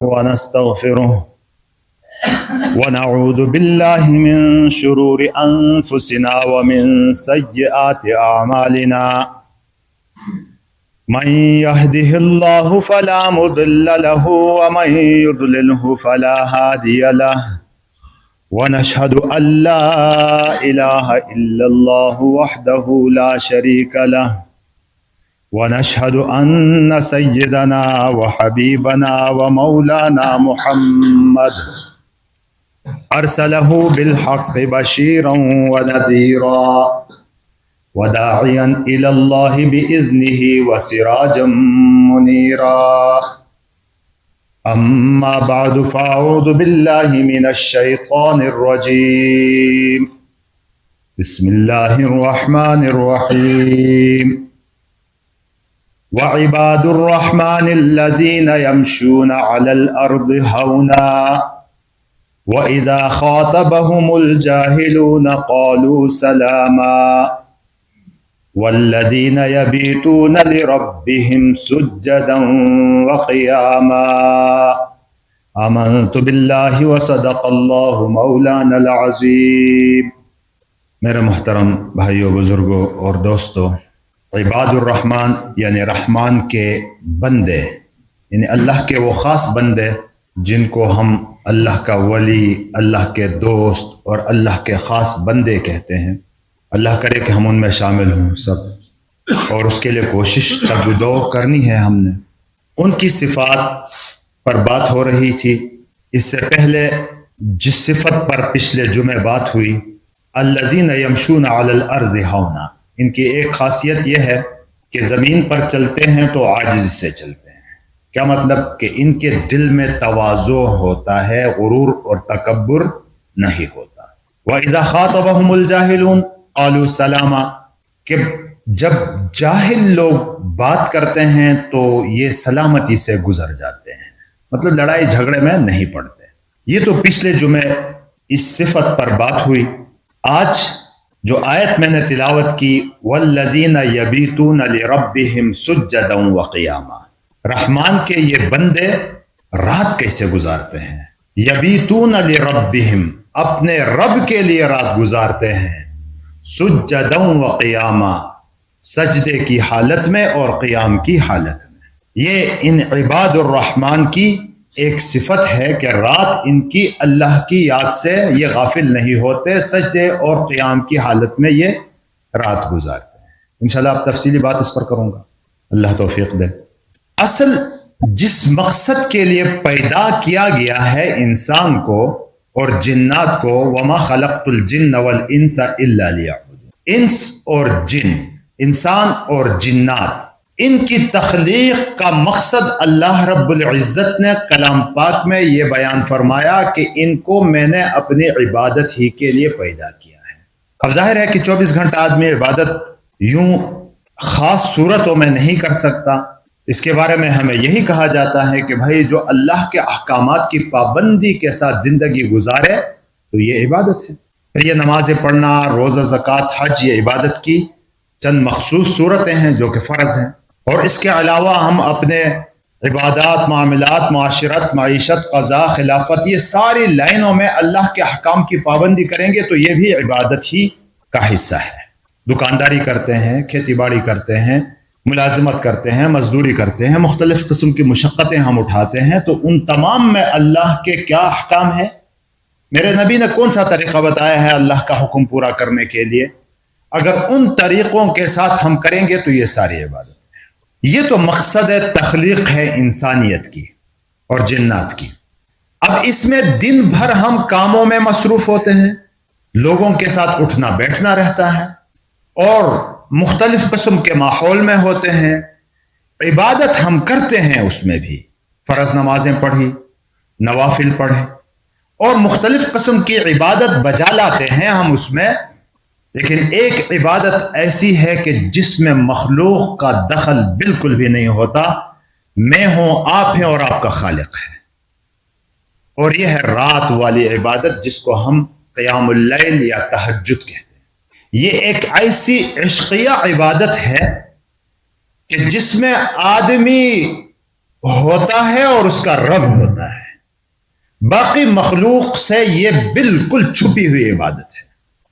ونستغفره ونعوذ بالله من شرور أنفسنا ومن سيئات أعمالنا من يهده الله فلا مضل له ومن يضلله فلا هادي له ونشهد أن لا إله إلا الله وحده لا شريك له ونشهد أن سيدنا وحبيبنا ومولانا محمد أرسله بالحق بشيرا ونذيرا وداعيا إلى الله بإذنه وسراجا منيرا أما بعد فأعوذ بالله من الشيطان الرجيم بسم الله الرحمن الرحيم وعباد الرحمن الذين يمشون على الأرض هونا وإذا خاطبهم الجاهلون قالوا سلاما والذين يبيتون لربهم سجدا وقياما آمنت بالله وصدق الله مولانا العظيم. میرے محترم بھائیوں، بزرگوں اور دوستوں، عباد الرحمن یعنی رحمان کے بندے، یعنی اللہ کے وہ خاص بندے جن کو ہم اللہ کا ولی، اللہ کے دوست اور اللہ کے خاص بندے کہتے ہیں. اللہ کرے کہ ہم ان میں شامل ہوں سب، اور اس کے لیے کوشش تبدو کرنی ہے. ہم نے ان کی صفات پر بات ہو رہی تھی. اس سے پہلے جس صفت پر پچھلے جمعے بات ہوئی، الذین یمشون علی الارض ہونا، ان کی ایک خاصیت یہ ہے کہ زمین پر چلتے ہیں تو عاجزی سے چلتے ہیں. کیا مطلب؟ کہ ان کے دل میں تواضع ہوتا ہے، غرور اور تکبر نہیں ہوتا. وَإِذَا خَاطَبَهُمُ الْجَاهِلُونَ قَالُوا سَلَامًا، کہ جب جاہل لوگ بات کرتے ہیں تو یہ سلامتی سے گزر جاتے ہیں، مطلب لڑائی جھگڑے میں نہیں پڑتے. یہ تو پچھلے جمعے اس صفت پر بات ہوئی. آج جو آیت میں نے تلاوت کی، وَالَّذِينَ يَبِيتُونَ لِرَبِّهِمْ سُجَّدًا وَقِيَامًا، رحمان کے یہ بندے رات کیسے گزارتے ہیں. یبیتون لربہم، اپنے رب کے لیے رات گزارتے ہیں. سجداً وقیاما، سجدے کی حالت میں اور قیام کی حالت میں. یہ ان عباد الرحمن کی ایک صفت ہے کہ رات ان کی اللہ کی یاد سے یہ غافل نہیں ہوتے، سجدے اور قیام کی حالت میں یہ رات گزارتے ہیں. انشاءاللہ اب تفصیلی بات اس پر کروں گا، اللہ توفیق دے. اصل جس مقصد کے لیے پیدا کیا گیا ہے انسان کو اور جنات کو، وما خلقت الجن والانس الا لیعبدون، انس اور جن، انسان اور جنات، ان کی تخلیق کا مقصد اللہ رب العزت نے کلام پاک میں یہ بیان فرمایا کہ ان کو میں نے اپنی عبادت ہی کے لیے پیدا کیا ہے. اب ظاہر ہے کہ 24 گھنٹہ آدمی عبادت یوں خاص صورتوں میں نہیں کر سکتا. اس کے بارے میں ہمیں یہی کہا جاتا ہے کہ بھائی جو اللہ کے احکامات کی پابندی کے ساتھ زندگی گزارے تو یہ عبادت ہے. پھر یہ نمازیں پڑھنا، روزہ، زکوٰۃ، حج، یہ عبادت کی چند مخصوص صورتیں ہیں جو کہ فرض ہیں. اور اس کے علاوہ ہم اپنے عبادات، معاملات، معاشرت، معیشت، قضاء، خلافت، یہ ساری لائنوں میں اللہ کے احکام کی پابندی کریں گے تو یہ بھی عبادت ہی کا حصہ ہے. دکانداری کرتے ہیں، کھیتی باڑی کرتے ہیں، ملازمت کرتے ہیں، مزدوری کرتے ہیں، مختلف قسم کی مشقتیں ہم اٹھاتے ہیں، تو ان تمام میں اللہ کے کیا احکام ہیں؟ میرے نبی نے کون سا طریقہ بتایا ہے اللہ کا حکم پورا کرنے کے لیے؟ اگر ان طریقوں کے ساتھ ہم کریں گے تو یہ ساری عبادت ہے. یہ تو مقصد تخلیق ہے انسانیت کی اور جنات کی. اب اس میں دن بھر ہم کاموں میں مصروف ہوتے ہیں، لوگوں کے ساتھ اٹھنا بیٹھنا رہتا ہے اور مختلف قسم کے ماحول میں ہوتے ہیں. عبادت ہم کرتے ہیں، اس میں بھی فرض نمازیں پڑھی، نوافل پڑھیں اور مختلف قسم کی عبادت بجا لاتے ہیں ہم اس میں. لیکن ایک عبادت ایسی ہے کہ جس میں مخلوق کا دخل بالکل بھی نہیں ہوتا. میں ہوں، آپ ہیں اور آپ کا خالق ہے. اور یہ ہے رات والی عبادت جس کو ہم قیام اللیل یا تہجد کہتے ہیں. یہ ایک ایسی عشقیہ عبادت ہے کہ جس میں آدمی ہوتا ہے اور اس کا رب ہوتا ہے. باقی مخلوق سے یہ بالکل چھپی ہوئی عبادت ہے.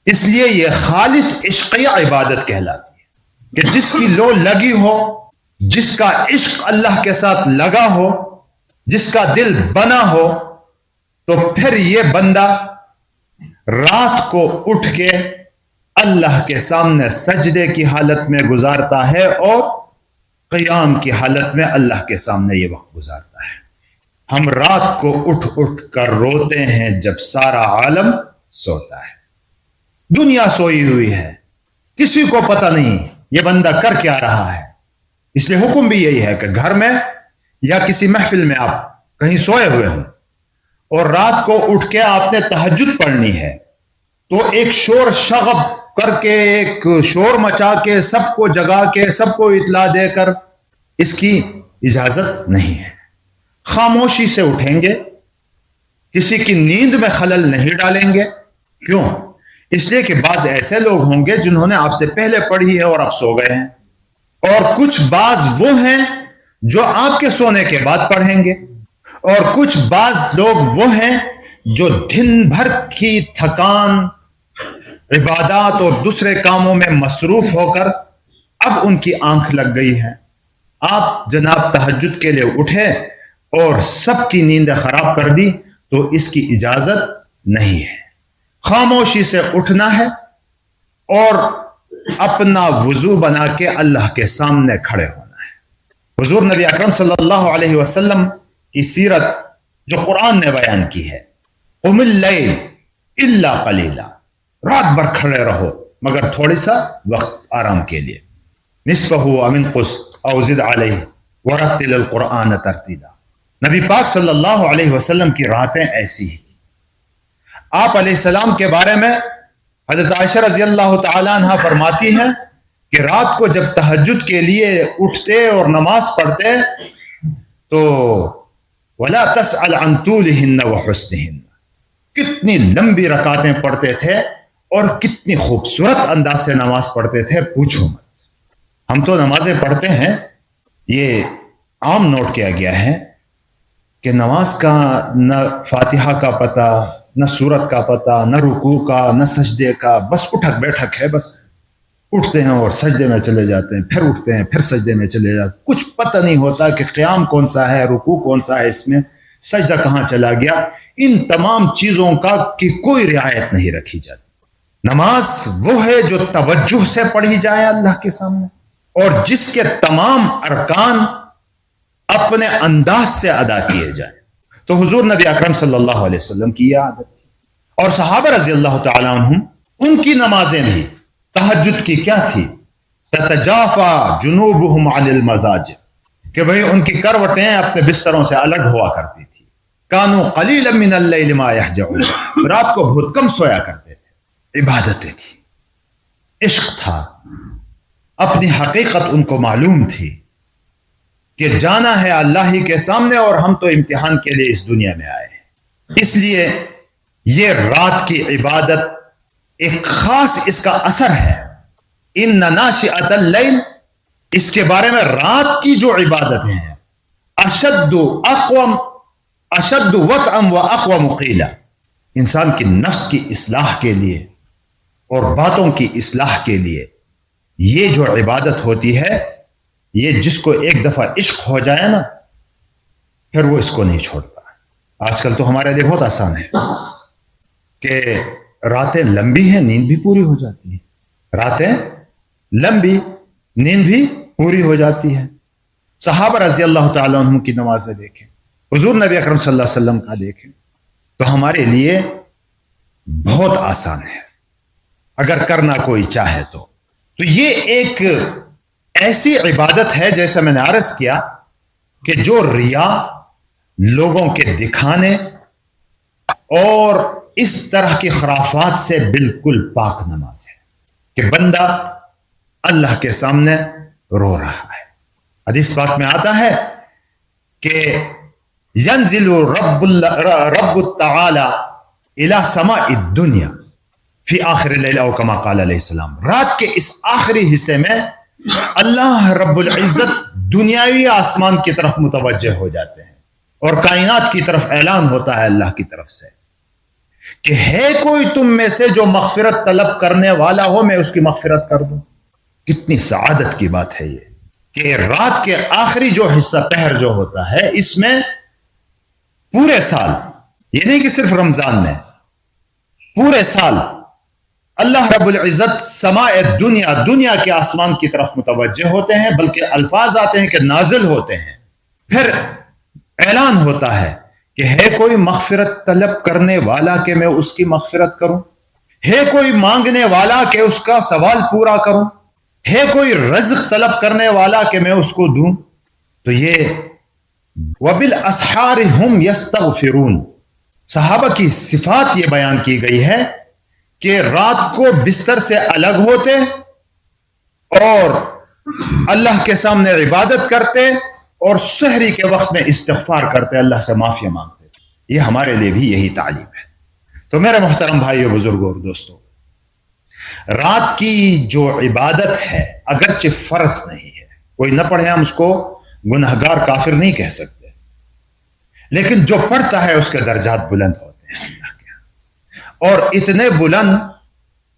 اس لیے یہ خالص عشقیہ عبادت کہلاتی ہے کہ جس کی لو لگی ہو، جس کا عشق اللہ کے ساتھ لگا ہو، جس کا دل بنا ہو، تو پھر یہ بندہ رات کو اٹھ کے اللہ کے سامنے سجدے کی حالت میں گزارتا ہے اور قیام کی حالت میں اللہ کے سامنے یہ وقت گزارتا ہے. ہم رات کو اٹھ اٹھ کر روتے ہیں جب سارا عالم سوتا ہے. دنیا سوئی ہوئی ہے، کسی کو پتہ نہیں یہ بندہ کر کیا رہا ہے. اس لیے حکم بھی یہی ہے کہ گھر میں یا کسی محفل میں آپ کہیں سوئے ہوئے ہوں اور رات کو اٹھ کے آپ نے تہجد پڑھنی ہے، تو ایک شور شغب کر کے، ایک شور مچا کے، سب کو جگا کے، سب کو اطلاع دے کر، اس کی اجازت نہیں ہے. خاموشی سے اٹھیں گے، کسی کی نیند میں خلل نہیں ڈالیں گے. کیوں؟ اس لیے کہ بعض ایسے لوگ ہوں گے جنہوں نے آپ سے پہلے پڑھی ہے اور آپ سو گئے ہیں، اور کچھ بعض وہ ہیں جو آپ کے سونے کے بعد پڑھیں گے، اور کچھ بعض لوگ وہ ہیں جو دن بھر کی تھکان، عبادات اور دوسرے کاموں میں مصروف ہو کر اب ان کی آنکھ لگ گئی ہے. آپ جناب تہجد کے لیے اٹھے اور سب کی نیندیں خراب کر دی، تو اس کی اجازت نہیں ہے. خاموشی سے اٹھنا ہے اور اپنا وضو بنا کے اللہ کے سامنے کھڑے ہونا ہے. حضور نبی اکرم صلی اللہ علیہ وسلم کی سیرت جو قرآن نے بیان کی ہے، قم اللیل الا قلیلا، رات بھر کھڑے رہو مگر تھوڑی سا وقت آرام کے لیے. نصفہ او انقص او زد علیہ ورتل القرآن ترتیلا. نبی پاک صلی اللہ علیہ وسلم کی راتیں ایسی ہی تھی. آپ علیہ السلام کے بارے میں حضرت عائشہ رضی اللہ تعالی عنہ فرماتی ہیں کہ رات کو جب تہجد کے لیے اٹھتے اور نماز پڑھتے تو ولا تسأل عن طولہن وحسنہن، کتنی لمبی رکعتیں پڑھتے تھے اور کتنی خوبصورت انداز سے نماز پڑھتے تھے، پوچھو مت. ہم تو نمازیں پڑھتے ہیں، یہ عام نوٹ کیا گیا ہے کہ نماز کا نہ فاتحہ کا پتہ، نہ سورت کا پتہ، نہ رکوع کا، نہ سجدے کا، بس اٹھک بیٹھک ہے. بس اٹھتے ہیں اور سجدے میں چلے جاتے ہیں، پھر اٹھتے ہیں، پھر سجدے میں چلے جاتے ہیں. کچھ پتہ نہیں ہوتا کہ قیام کون سا ہے، رکوع کون سا ہے، اس میں سجدہ کہاں چلا گیا. ان تمام چیزوں کا کی کوئی رعایت نہیں رکھی جاتی. نماز وہ ہے جو توجہ سے پڑھی جائے اللہ کے سامنے، اور جس کے تمام ارکان اپنے انداز سے ادا کیے جائیں. تو حضور نبی اکرم صلی اللہ علیہ وسلم کی یہ عادت تھی. اور صحابہ رضی اللہ تعالی عنہم، ان کی نمازیں بھی تہجد کی کیا تھی؟ تتجافا جنوبہم عن المضاجع، کہ بھئی ان کی کروٹیں اپنے بستروں سے الگ ہوا کرتی تھی. کانوا قلیلا من اللیل ما یہجعون، رات کو بہت کم سویا کرتے تھے. عبادتیں تھی، عشق تھا، اپنی حقیقت ان کو معلوم تھی کہ جانا ہے اللہ ہی کے سامنے، اور ہم تو امتحان کے لیے اس دنیا میں آئے ہیں. اس لیے یہ رات کی عبادت ایک خاص اس کا اثر ہے. ان ناشئۃ اللیل، اس کے بارے میں رات کی جو عبادتیں ہیں، اشد وطئا واقوم قیلا، انسان کی نفس کی اصلاح کے لیے اور باتوں کی اصلاح کے لیے یہ جو عبادت ہوتی ہے، یہ جس کو ایک دفعہ عشق ہو جائے نا، پھر وہ اس کو نہیں چھوڑتا. آج کل تو ہمارے لیے بہت آسان ہے کہ راتیں لمبی ہیں، نیند بھی پوری ہو جاتی ہے. راتیں لمبی، نیند بھی پوری ہو جاتی ہے. صحابہ رضی اللہ تعالیٰ عنہ کی نمازیں دیکھیں، حضور نبی اکرم صلی اللہ علیہ وسلم کا دیکھیں، تو ہمارے لیے بہت آسان ہے اگر کرنا کوئی چاہے تو. یہ ایک ایسی عبادت ہے، جیسا میں نے عرض کیا، کہ جو ریا، لوگوں کے دکھانے اور اس طرح کی خرافات سے بالکل پاک نماز ہے، کہ بندہ اللہ کے سامنے رو رہا ہے. حدیث پاک میں آتا ہے کہ ینزل رب تعالی الى سماء الدنیا فی آخر اللیل او کما قال علیہ السلام، رات کے اس آخری حصے میں اللہ رب العزت دنیاوی آسمان کی طرف متوجہ ہو جاتے ہیں اور کائنات کی طرف اعلان ہوتا ہے اللہ کی طرف سے کہ ہے کوئی تم میں سے جو مغفرت طلب کرنے والا ہو، میں اس کی مغفرت کر دوں۔ کتنی سعادت کی بات ہے یہ کہ رات کے آخری جو حصہ پہر جو ہوتا ہے، اس میں پورے سال، یہ نہیں کہ صرف رمضان میں، پورے سال اللہ رب العزت سماء دنیا کے آسمان کی طرف متوجہ ہوتے ہیں، بلکہ الفاظ آتے ہیں کہ نازل ہوتے ہیں، پھر اعلان ہوتا ہے کہ ہے کوئی مغفرت طلب کرنے والا کہ میں اس کی مغفرت کروں، ہے کوئی مانگنے والا کہ اس کا سوال پورا کروں، ہے کوئی رزق طلب کرنے والا کہ میں اس کو دوں۔ تو یہ وَبِالْأَسْحَارِ هُمْ يَسْتَغْفِرُونَ، صحابہ کی صفات یہ بیان کی گئی ہے کہ رات کو بستر سے الگ ہوتے اور اللہ کے سامنے عبادت کرتے اور سحری کے وقت میں استغفار کرتے، اللہ سے معافی مانگتے۔ یہ ہمارے لیے بھی یہی تعلیم ہے۔ تو میرے محترم بھائیو، بزرگوں اور دوستوں، رات کی جو عبادت ہے اگرچہ فرض نہیں ہے، کوئی نہ پڑھے ہم اس کو گنہگار کافر نہیں کہہ سکتے، لیکن جو پڑھتا ہے اس کے درجات بلند ہوتے ہیں اللہ کے، اور اتنے بلند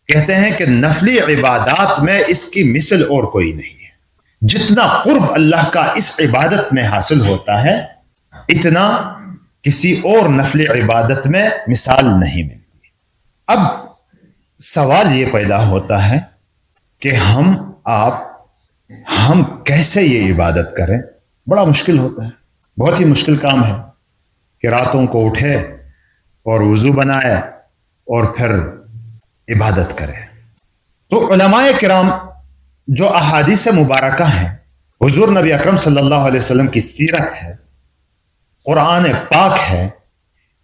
کہتے ہیں کہ نفلی عبادات میں اس کی مثل اور کوئی نہیں ہے۔ جتنا قرب اللہ کا اس عبادت میں حاصل ہوتا ہے، اتنا کسی اور نفلی عبادت میں مثال نہیں ملتی۔ اب سوال یہ پیدا ہوتا ہے کہ ہم کیسے یہ عبادت کریں؟ بڑا مشکل ہوتا ہے، بہت ہی مشکل کام ہے کہ راتوں کو اٹھے اور وضو بنائے اور پھر عبادت کرے۔ تو علماء کرام جو احادیث مبارکہ ہیں، حضور نبی اکرم صلی اللہ علیہ وسلم کی سیرت ہے، قرآن پاک ہے،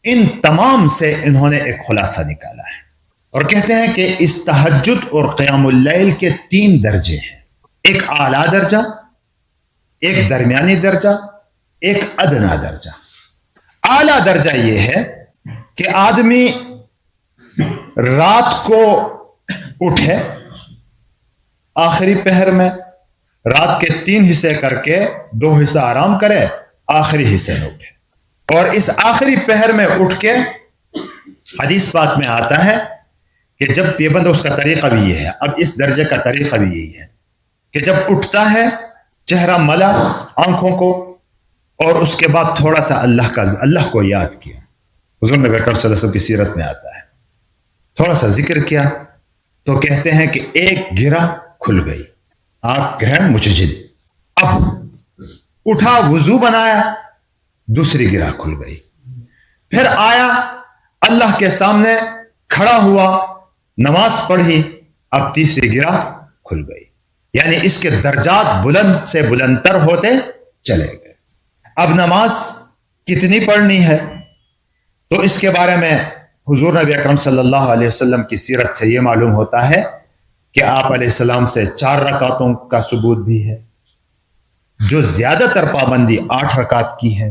ان تمام سے انہوں نے ایک خلاصہ نکالا ہے اور کہتے ہیں کہ اس تہجد اور قیام اللیل کے 3 درجے ہیں، ایک اعلیٰ درجہ، ایک درمیانی درجہ، ایک ادنا درجہ۔ اعلیٰ درجہ یہ ہے کہ آدمی رات کو اٹھے آخری پہر میں، رات کے 3 حصے کر کے 2 حصہ آرام کرے، آخری حصے میں اٹھے، اور اس آخری پہر میں اٹھ کے حدیث پاک میں آتا ہے کہ جب یہ بندہ، اس کا طریقہ بھی یہ ہے، اب اس درجے کا طریقہ بھی یہی ہے کہ جب اٹھتا ہے چہرہ ملا آنکھوں کو، اور اس کے بعد تھوڑا سا اللہ کو یاد کیا۔ حضور نبی اکرم صلی اللہ علیہ وسلم کی سیرت میں آتا ہے، تھوڑا سا ذکر کیا تو کہتے ہیں کہ ایک گرہ کھل گئی، آنکھ گرہن مچجل۔ اب اٹھا، وضو بنایا، دوسری گرہ کھل گئی، پھر آیا اللہ کے سامنے کھڑا ہوا، نماز پڑھی، اب تیسری گرہ کھل گئی۔ یعنی اس کے درجات بلند سے بلندتر ہوتے چلے گئے۔ اب نماز کتنی پڑھنی ہے؟ تو اس کے بارے میں حضور نبی اکرم صلی اللہ علیہ وسلم کی سیرت سے یہ معلوم ہوتا ہے کہ آپ علیہ السلام سے 4 رکعتوں کا ثبوت بھی ہے، جو زیادہ تر پابندی 8 رکعت کی ہے،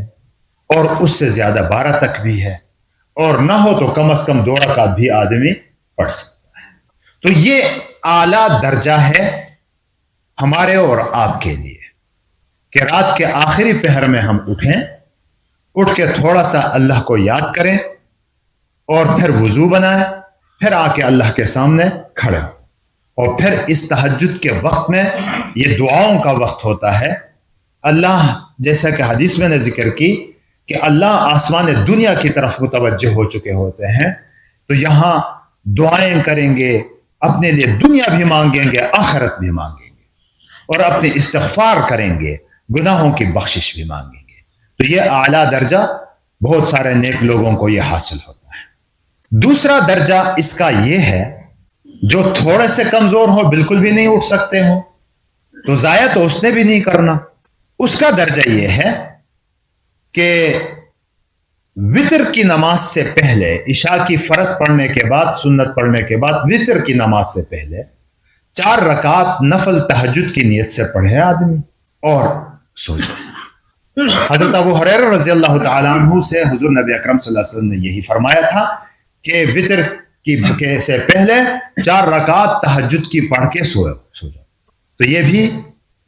اور اس سے زیادہ 12 تک بھی ہے، اور نہ ہو تو کم از کم 2 رکعت بھی آدمی پڑھ سکتا ہے۔ تو یہ اعلیٰ درجہ ہے ہمارے اور آپ کے لیے کہ رات کے آخری پہر میں ہم اٹھیں، اٹھ کے تھوڑا سا اللہ کو یاد کریں، اور پھر وضو بنائیں، پھر آ کے اللہ کے سامنے کھڑے ہوں، اور پھر اس تہجد کے وقت میں یہ دعاؤں کا وقت ہوتا ہے۔ اللہ، جیسا کہ حدیث میں نے ذکر کی کہ اللہ آسمان دنیا کی طرف متوجہ ہو چکے ہوتے ہیں، تو یہاں دعائیں کریں گے، اپنے لیے دنیا بھی مانگیں گے، آخرت بھی مانگیں گے، اور اپنے استغفار کریں گے، گناہوں کی بخشش بھی مانگیں گے۔ تو یہ اعلیٰ درجہ بہت سارے نیک لوگوں کو یہ حاصل ہوتا ہے۔ دوسرا درجہ اس کا یہ ہے، جو تھوڑے سے کمزور ہو، بالکل بھی نہیں اٹھ سکتے ہو، تو ضائع تو اس نے بھی نہیں کرنا۔ اس کا درجہ یہ ہے کہ وتر کی نماز سے پہلے، عشاء کی فرض پڑھنے کے بعد، سنت پڑھنے کے بعد، وتر کی نماز سے پہلے 4 رکعت نفل تہجد کی نیت سے پڑھے آدمی اور سو جائے۔ حضرت ابو ہریرہ رضی اللہ تعالیٰ عنہ سے حضور نبی اکرم صلی اللہ علیہ وسلم نے یہی فرمایا تھا کہ وتر کی سے پہلے 4 رکعت تہجد کی پڑھ کے سو جائے۔ تو یہ بھی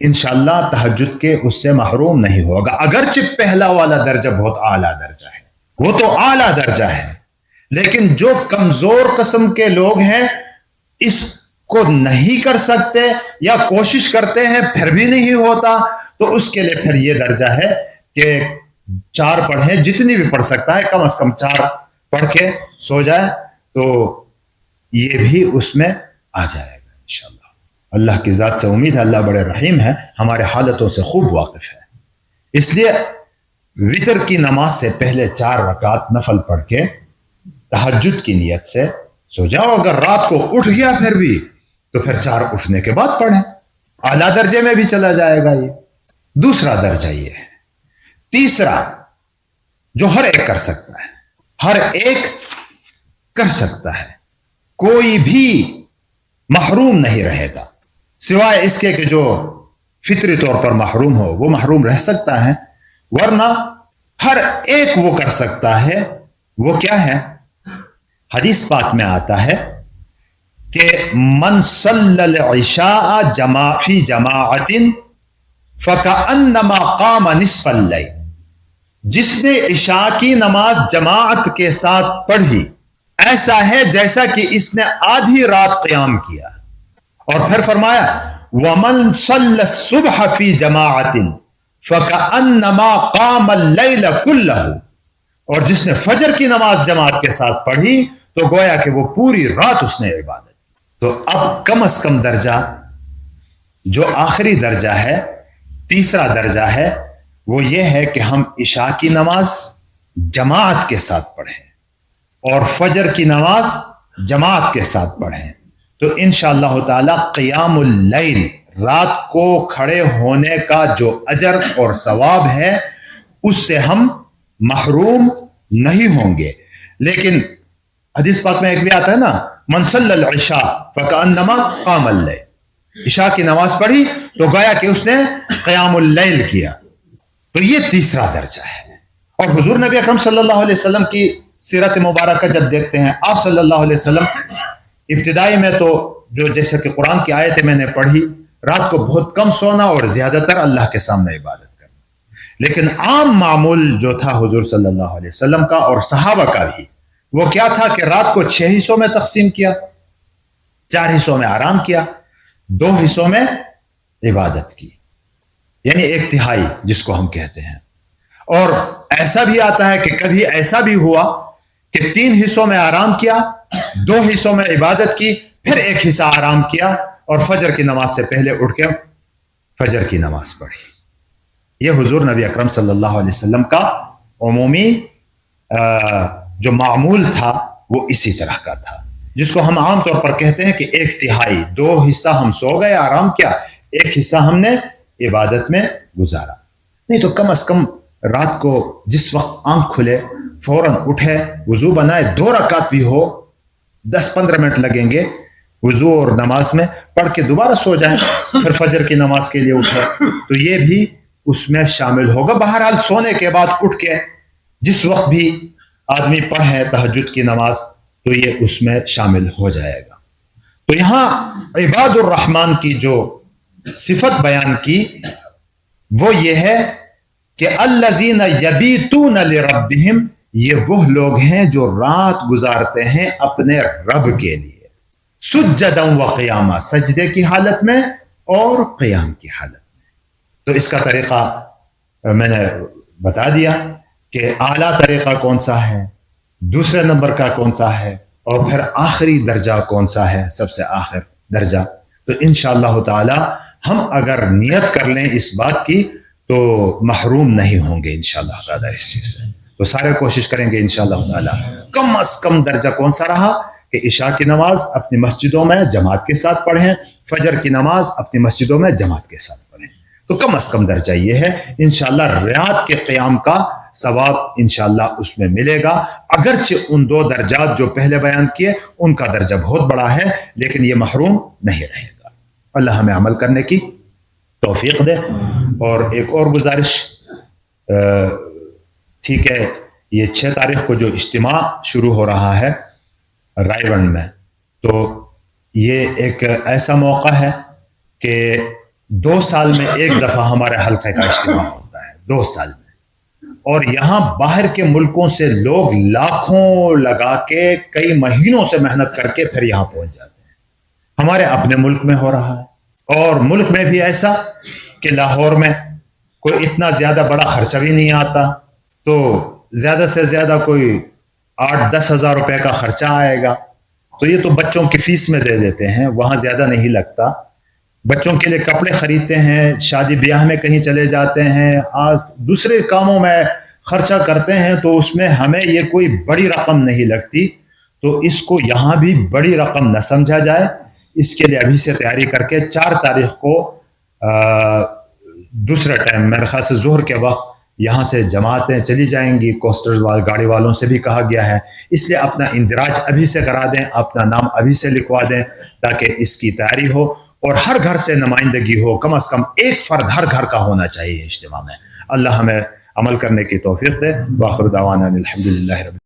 انشاءاللہ تہجد کے اس سے محروم نہیں ہوگا، اگرچہ پہلا والا درجہ بہت اعلیٰ درجہ ہے، وہ تو اعلیٰ درجہ ہے، لیکن جو کمزور قسم کے لوگ ہیں اس کو نہیں کر سکتے یا کوشش کرتے ہیں پھر بھی نہیں ہوتا، تو اس کے لیے پھر یہ درجہ ہے کہ 4 پڑھیں، جتنی بھی پڑھ سکتا ہے کم از کم 4 پڑھ کے سو جائے، تو یہ بھی اس میں آ جائے گا انشاءاللہ۔ اللہ کی ذات سے امید ہے، اللہ بڑے رحیم ہے، ہمارے حالتوں سے خوب واقف ہے، اس لیے وتر کی نماز سے پہلے 4 رکعت نفل پڑھ کے تہجد کی نیت سے سو جاؤ۔ اگر رات کو اٹھ گیا پھر بھی تو پھر 4 اٹھنے کے بعد پڑھیں، اعلیٰ درجے میں بھی چلا جائے گا۔ یہ دوسرا درجہ یہ ہے۔ تیسرا جو ہر ایک کر سکتا ہے، ہر ایک کر سکتا ہے، کوئی بھی محروم نہیں رہے گا، سوائے اس کے کہ جو فطری طور پر محروم ہو وہ محروم رہ سکتا ہے، ورنہ ہر ایک وہ کر سکتا ہے۔ وہ کیا ہے؟ حدیث پاک میں آتا ہے کہ من صلی العشاء فی جماعت فکأنما قام نصف اللیل، جس نے عشاء کی نماز جماعت کے ساتھ پڑھی ایسا ہے جیسا کہ اس نے آدھی رات قیام کیا۔ اور پھر فرمایا ومن صلی الصبح فی جماعت فکأنما قام اللیل کلہ، اور جس نے فجر کی نماز جماعت کے ساتھ پڑھی تو گویا کہ وہ پوری رات اس نے عبادت کی۔ تو اب کم از کم درجہ جو آخری درجہ ہے، تیسرا درجہ ہے، وہ یہ ہے کہ ہم عشاء کی نماز جماعت کے ساتھ پڑھیں اور فجر کی نماز جماعت کے ساتھ پڑھیں، تو انشاءاللہ تعالی قیام اللیل، رات کو کھڑے ہونے کا جو اجر اور ثواب ہے اس سے ہم محروم نہیں ہوں گے۔ لیکن حدیث پاک میں ایک بھی آتا ہے نا، من صلی العشاء فکأنما قام اللیل، عشاء کی نماز پڑھی تو گویا کہ اس نے قیام اللیل کیا، تو یہ تیسرا درجہ ہے۔ اور حضور نبی اکرم صلی اللہ علیہ وسلم کی سیرت مبارکہ جب دیکھتے ہیں، آپ صلی اللہ علیہ وسلم ابتدائی میں تو جو جیسے کہ قرآن کی آیتیں میں نے پڑھی، رات کو بہت کم سونا اور زیادہ تر اللہ کے سامنے عبادت کرنا، لیکن عام معمول جو تھا حضور صلی اللہ علیہ وسلم کا اور صحابہ کا بھی، وہ کیا تھا کہ رات کو 6 حصوں میں تقسیم کیا، 4 حصوں میں آرام کیا، 2 حصوں میں عبادت کی، یعنی 1/3 جس کو ہم کہتے ہیں۔ اور ایسا بھی آتا ہے کہ کبھی ایسا بھی ہوا کہ 3 حصوں میں آرام کیا، 2 حصوں میں عبادت کی، پھر 1 حصہ آرام کیا اور فجر کی نماز سے پہلے اٹھ کے فجر کی نماز پڑھی۔ یہ حضور نبی اکرم صلی اللہ علیہ وسلم کا عمومی جو معمول تھا وہ اسی طرح کا تھا، جس کو ہم عام طور پر کہتے ہیں کہ 1/3، 2 حصہ ہم سو گئے آرام کیا، 1 حصہ ہم نے عبادت میں گزارا۔ نہیں تو کم از کم رات کو جس وقت آنکھ کھلے فوراً اٹھے، وضو بنائے، 2 رکعت بھی ہو، 10-15 منٹ لگیں گے وضو اور نماز میں، پڑھ کے دوبارہ سو جائیں، پھر فجر کی نماز کے لیے اٹھے، تو یہ بھی اس میں شامل ہوگا۔ بہرحال سونے کے بعد اٹھ کے جس وقت بھی آدمی پڑھے تہجد کی نماز تو یہ اس میں شامل ہو جائے گا۔ تو یہاں عباد الرحمن کی جو صفت بیان کی وہ یہ ہے کہ الذین یبیتون لربہم، یہ وہ لوگ ہیں جو رات گزارتے ہیں اپنے رب کے لیے، سجدا و قیاما، سجدے کی حالت میں اور قیام کی حالت میں۔ تو اس کا طریقہ میں نے بتا دیا کہ اعلیٰ طریقہ کون سا ہے، دوسرے نمبر کا کون سا ہے، اور پھر آخری درجہ کون سا ہے، سب سے آخر درجہ۔ تو انشاءاللہ تعالی ہم اگر نیت کر لیں اس بات کی تو محروم نہیں ہوں گے انشاءاللہ تعالی اس چیز سے۔ تو سارے کوشش کریں گے انشاءاللہ تعالی کم از کم درجہ کون سا رہا کہ عشاء کی نماز اپنی مسجدوں میں جماعت کے ساتھ پڑھیں، فجر کی نماز اپنی مسجدوں میں جماعت کے ساتھ پڑھیں، تو کم از کم درجہ یہ ہے۔ انشاءاللہ رات کے قیام کا ثواب انشاءاللہ اس میں ملے گا، اگرچہ ان 2 درجات جو پہلے بیان کیے ان کا درجہ بہت بڑا ہے، لیکن یہ محروم نہیں رہے گا۔ اللہ ہمیں عمل کرنے کی توفیق دے۔ اور ایک اور گزارش، ٹھیک ہے، یہ 6 تاریخ کو جو اجتماع شروع ہو رہا ہے رائے گنج میں، تو یہ ایک ایسا موقع ہے کہ 2 سال میں ایک دفعہ ہمارے حلقے کا اجتماع ہوتا ہے، 2 سال میں، اور یہاں باہر کے ملکوں سے لوگ لاکھوں لگا کے کئی مہینوں سے محنت کر کے پھر یہاں پہنچ جاتے ہیں۔ ہمارے اپنے ملک میں ہو رہا ہے، اور ملک میں بھی ایسا کہ لاہور میں کوئی اتنا زیادہ بڑا خرچہ بھی نہیں آتا، تو زیادہ سے زیادہ کوئی 8-10 ہزار روپے کا خرچہ آئے گا، تو یہ تو بچوں کی فیس میں دے دیتے ہیں، وہاں زیادہ نہیں لگتا۔ بچوں کے لیے کپڑے خریدتے ہیں، شادی بیاہ میں کہیں چلے جاتے ہیں، آج دوسرے کاموں میں خرچہ کرتے ہیں، تو اس میں ہمیں یہ کوئی بڑی رقم نہیں لگتی، تو اس کو یہاں بھی بڑی رقم نہ سمجھا جائے۔ اس کے لیے ابھی سے تیاری کر کے 4 تاریخ کو دوسرا ٹائم میرے خیال سے ظہر کے وقت یہاں سے جماعتیں چلی جائیں گی، کوسٹر گاڑی والوں سے بھی کہا گیا ہے، اس لیے اپنا اندراج ابھی سے کرا دیں، اپنا نام ابھی سے لکھوا دیں تاکہ اس کی تیاری ہو، اور ہر گھر سے نمائندگی ہو، کم از کم ایک فرد ہر گھر کا ہونا چاہیے اجتماع میں۔ اللہ ہمیں عمل کرنے کی توفیق دے۔ وآخر دعوانا الحمدللہ رب